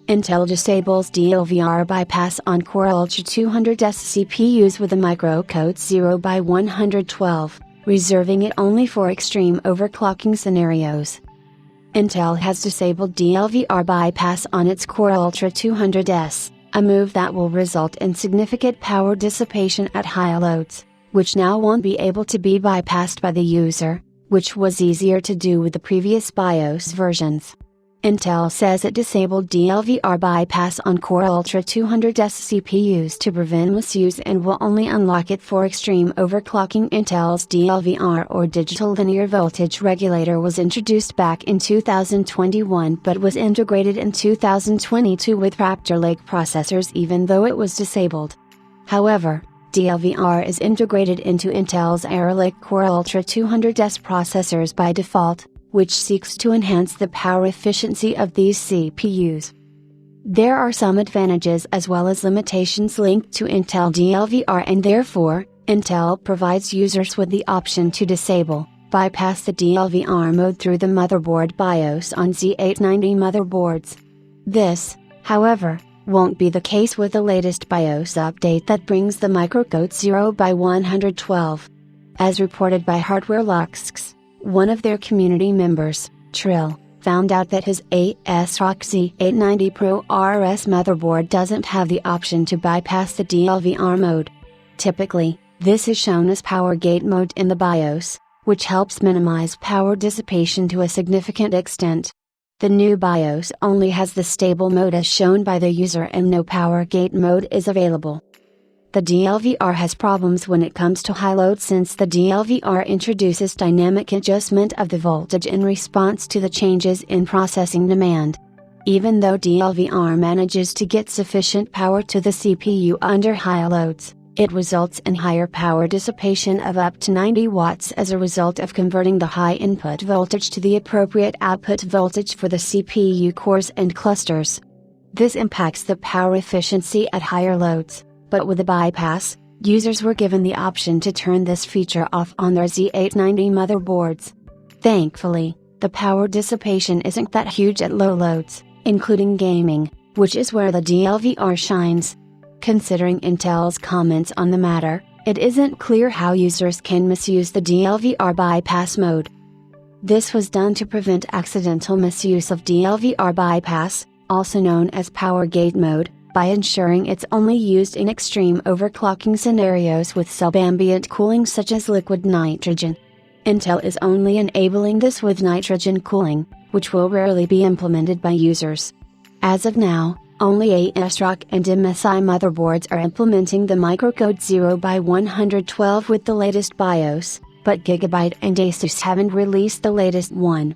Intel disables DLVR bypass on Core Ultra 200S CPUs with a microcode 0x112, reserving it only for extreme overclocking scenarios. Intel has disabled DLVR bypass on its Core Ultra 200S, a move that will result in significant power dissipation at high loads, which now won't be able to be bypassed by the user, which was easier to do with the previous BIOS versions. Intel says it disabled DLVR bypass on Core Ultra 200S CPUs to prevent misuse and will only unlock it for extreme overclocking. Intel's DLVR or Digital Linear Voltage Regulator was introduced back in 2021 but was integrated in 2022 with Raptor Lake processors even though it was disabled. However, DLVR is integrated into Intel's Arrow Lake Core Ultra 200S processors by default, which seeks to enhance the power efficiency of these CPUs. There are some advantages as well as limitations linked to Intel DLVR, and therefore, Intel provides users with the option to disable, bypass the DLVR mode through the motherboard BIOS on Z890 motherboards. This, however, won't be the case with the latest BIOS update that brings the microcode 0x112. As reported by Hardware Luxx, one of their community members, Trill, found out that his ASRock Z890 Pro RS motherboard doesn't have the option to bypass the DLVR mode. Typically, this is shown as power gate mode in the BIOS, which helps minimize power dissipation to a significant extent. The new BIOS only has the stable mode as shown by the user and no power gate mode is available. The DLVR has problems when it comes to high load since the DLVR introduces dynamic adjustment of the voltage in response to the changes in processing demand. Even though DLVR manages to get sufficient power to the CPU under high loads, it results in higher power dissipation of up to 90 watts as a result of converting the high input voltage to the appropriate output voltage for the CPU cores and clusters. This impacts the power efficiency at higher loads. But with the bypass, users were given the option to turn this feature off on their Z890 motherboards. Thankfully, the power dissipation isn't that huge at low loads, including gaming, which is where the DLVR shines. Considering Intel's comments on the matter, it isn't clear how users can misuse the DLVR bypass mode. This was done to prevent accidental misuse of DLVR bypass, also known as power gate mode, by ensuring it's only used in extreme overclocking scenarios with subambient cooling such as liquid nitrogen. Intel is only enabling this with nitrogen cooling, which will rarely be implemented by users. As of now, only ASRock and MSI motherboards are implementing the microcode 0x112 with the latest BIOS, but Gigabyte and Asus haven't released the latest one.